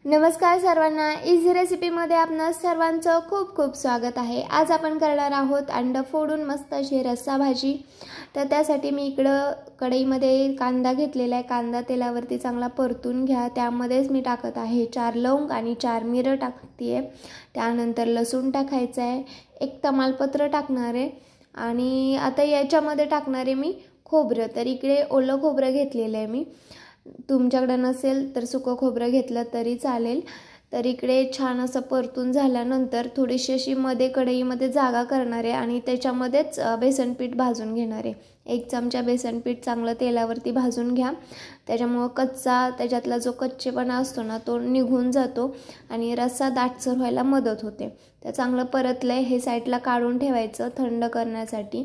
नमस्कार सर्वांना, इझी रेसिपीमध्ये आपणा सर्वांचं खूप खूप स्वागत आहे। आज आपण करणार आहोत अंड फोडून मस्त अशी रस्सा भाजी। तर त्यासाठी मी इकडं कढईमध्ये कांदा घेतलेला आहे। कांदा तेलावरती चांगला परतून घ्या। त्यामध्येच मी टाकत आहे 4 लवंग आणि 4 मिरं टाकते आहे। त्यानंतर लसूण टाकायचं आहे, एक तमालपत्र टाकणार आहे आणि आता याच्यामध्ये टाकणार आहे मी खोबरं। तर इकडे ओलं खोबरं घेतलेलं आहे मी, तुमच्याकडे नसेल तर सुकं खोबरं घेतलं तरी चालेल। तर इकडे छान असं परतून झाल्यानंतर थोडीशी अशी मध्ये कढईमध्ये जागा करणार आहे आणि त्याच्यामध्येच बेसन पीठ भाजून घेणार आहे। 1 चमचा बेसन पीठ चांगलं तेलावरती भाजून घ्या, त्याच्यामुळे त्याच्यातला जो कच्चेपणा असतो ना तो निघून जातो आणि रस्सा दाटसर व्हायला मदत होते। तर चांगलं परतलंय, हे साईडला काढून ठेवायचं थंड करण्यासाठी।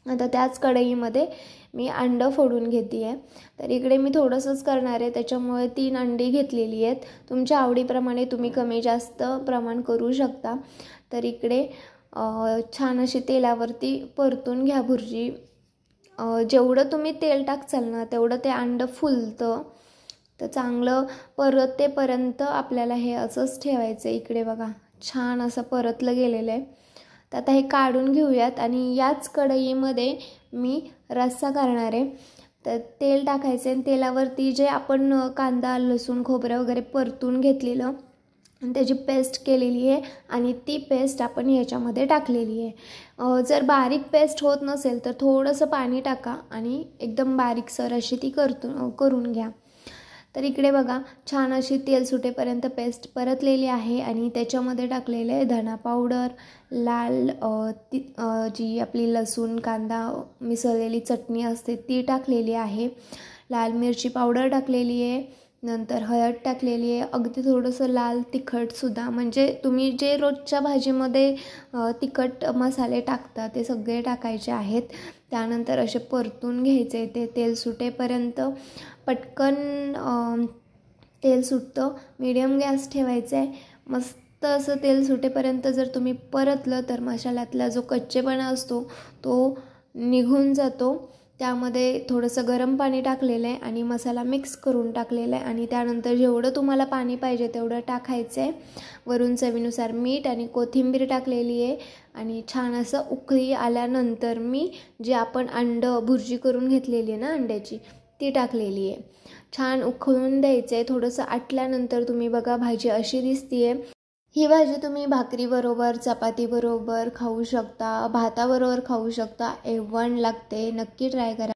आता त्याच कढईमध्ये मी अंड फोडून घेते आहे। तर इकडे मी थोडंसंच करणार आहे, त्याच्यामुळे 3 अंडी घेतलेली आहेत। तुमच्या आवडीप्रमाणे तुम्ही कमी जास्त प्रमाण करू शकता। तर इकडे छान अशी तेलावरती परतून घ्या भुर्जी। जेवढं तुम्ही तेल टाकचाल ना तेवढं ते अंड फुलतं। तर चांगलं परतेपर्यंत आपल्याला हे असंच ठेवायचं। इकडे बघा छान असं परतलं गेलेलं आहे। तर आता हे काढून घेऊयात आणि याच कढईमध्ये मी रस्सा करणार आहे। तर तेल टाकायचं आणि तेलावरती जे आपण कांदा लसूण खोबरं वगैरे परतून घेतलेलं आणि त्याची पेस्ट केलेली आहे आणि ती पेस्ट आपण याच्यामध्ये टाकलेली आहे। जर बारीक पेस्ट होत नसेल तर थोडंसं पाणी टाका आणि एकदम बारीकसर अशी ती करून घ्या। तर इकडे बघा छान अशी तेल सुटेपर्यंत पेस्ट परतलेली आहे आणि त्याच्यामध्ये टाकलेले आहे धना पावडर, लाल जी आपली लसूण कांदा मिसळलेली चटणी असते ती टाकलेली आहे, लाल मिरची पावडर टाकलेली आहे, नंतर हळद टाकलेली आहे, अगदी थोडंसं लाल तिखटसुद्धा, म्हणजे तुम्ही जे रोजच्या भाजीमध्ये तिखट मसाले टाकता ते सगळे टाकायचे आहेत। त्यानंतर असे परतून घ्यायचे, ते तेल सुटेपर्यंत पटकन तेल सुटतं। मीडियम गॅस ठेवायचा आहे। मस्त असं तेल सुटेपर्यंत जर तुम्ही परतलं तर मसाल्यातला जो कच्चेपणा असतो तो निघून जातो। त्यामध्ये थोडंसं गरम पाणी टाकलेलं आहे आणि मसाला मिक्स करून टाकलेला आहे आणि त्यानंतर जेवढं तुम्हाला पाणी पाहिजे तेवढं टाकायचं आहे। वरून चवीनुसार मीठ आणि कोथिंबीर टाकलेली आहे आणि छान असं उकळी आल्यानंतर मी जे आपण भुर्जी करून घेतलेली आहे ना अंड्याची ती टाकलेली आहे। छान उकळून द्यायचं आहे। थोडंसं आटल्यानंतर तुम्ही बघा भाजी अशी दिसते आहे। ही भाजी तुम्ही भाकरीबरोबर चपातीबरोबर खाऊ शकता, भाताबरोबर खाऊ शकता, A1 लागते। नक्की ट्राय करा।